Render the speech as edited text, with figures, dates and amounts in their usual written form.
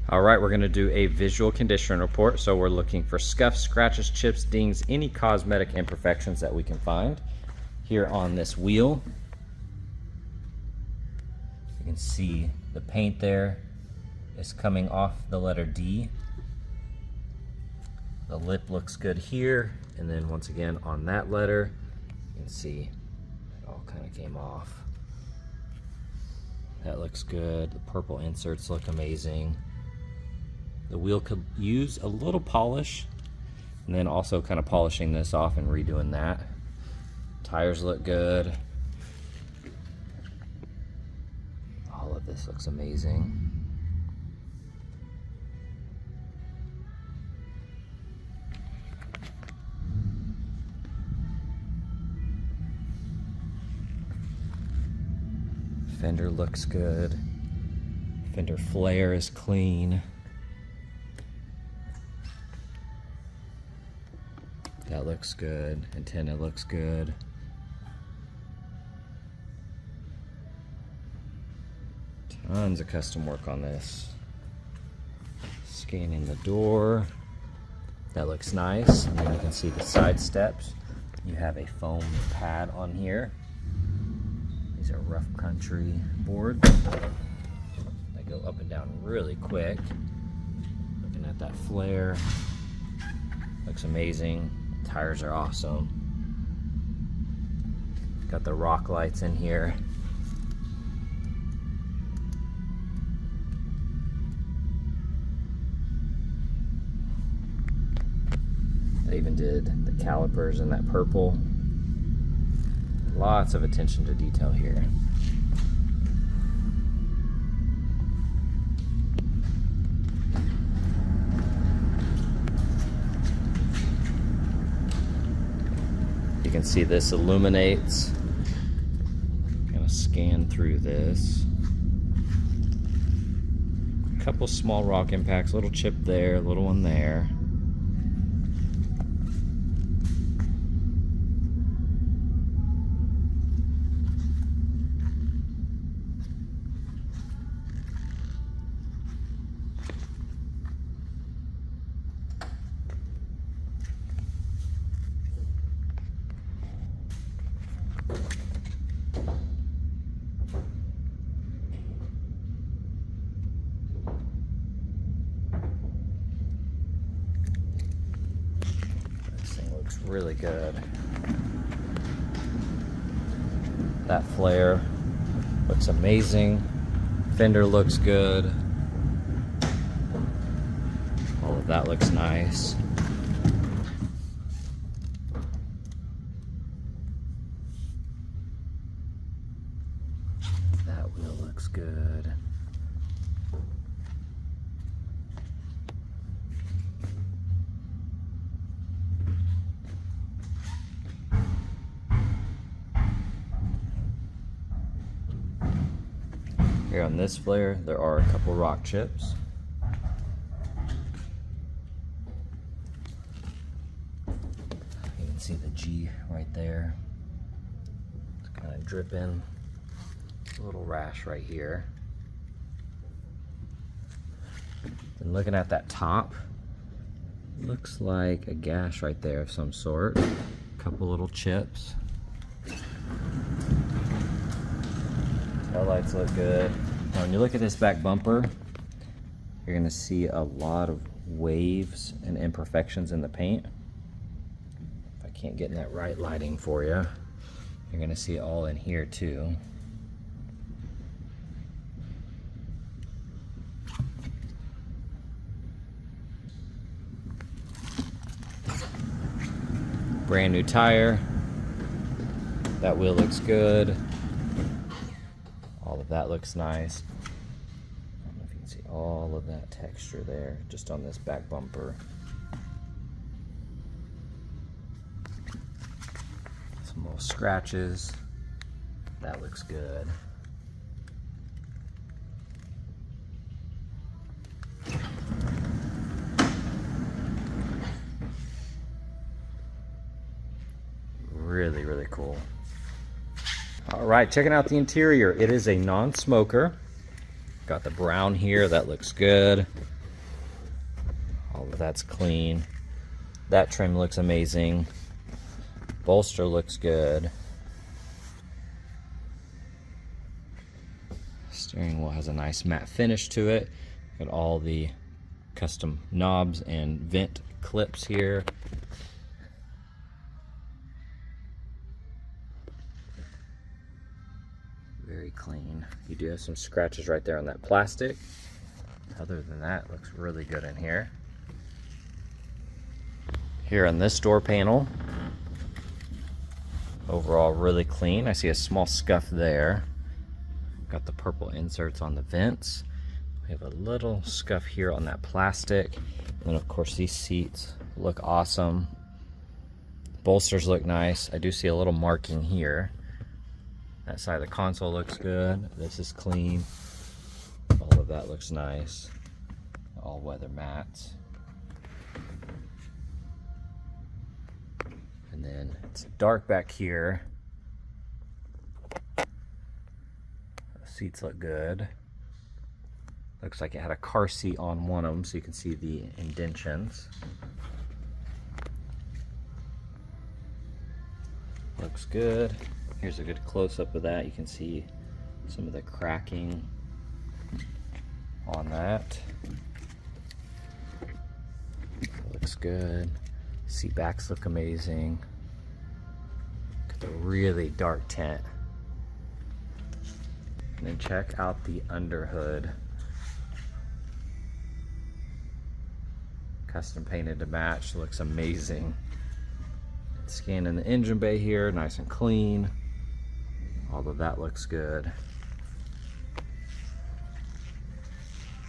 All right, we're gonna do a visual condition report. So we're looking for scuffs, scratches, chips, dings, any cosmetic imperfections that we can find. Here on this wheel, you can see the paint there is coming off the letter D. The lip looks good here, and then once again on that letter, you can see it all kind of came off. That looks good. The purple inserts look amazing. The wheel could use a little polish, and then also kind of polishing this off and redoing that. Tires look good. All of this looks amazing. Fender looks good. Fender flare is clean. That looks good. Antenna looks good. Tons of custom work on this. Scanning the door. That looks nice. And then you can see the side steps. You have a foam pad on here. These are rough country boards. They go up and down really quick. Looking at that flare. Looks amazing. Tires are awesome. Got the rock lights in here. They even did the calipers in that purple. Lots of attention to detail here. You can see this illuminates. Gonna scan through this. A couple small rock impacts, little chip there, little one there. Really good. That flare looks amazing. Fender looks good. All of that looks nice. That wheel looks good. Here on this flare, there are a couple rock chips. You can see the G right there. It's kind of dripping. A little rash right here. And looking at that top, looks like a gash right there of some sort. A couple little chips. Taillights look good. Now when you look at this back bumper, you're gonna see a lot of waves and imperfections in the paint. If I can't get in that right lighting for you, you're gonna see it all in here too. Brand new tire. That wheel looks good. All of that looks nice. I don't know if you can see all of that texture there just on this back bumper. Some little scratches. That looks good. Really, really cool. All right, checking out the interior. It is a non-smoker. Got the brown here, that looks good. of that's clean. That trim looks amazing. Bolster looks good. Steering wheel has a nice matte finish to it. Got all the custom knobs and vent clips here. Very clean. You do have some scratches right there on that plastic. Other than that, it looks really good in here. Here on this door panel, overall really clean. I see a small scuff there. Got the purple inserts on the vents. We have a little scuff here on that plastic. And of course these seats look awesome. Bolsters look nice. I do see a little marking here. That side of the console looks good. This is clean. All of that looks nice. All weather mats. And then it's dark back here. The seats look good. Looks like it had a car seat on one of them, so you can see the indentions. Looks good. Here's a good close-up of that. You can see some of the cracking on that. Looks good. Seat backs look amazing. Got the really dark tint. And then check out the underhood. Custom painted to match. Looks amazing. Scanning the engine bay here, nice and clean. All of that looks good.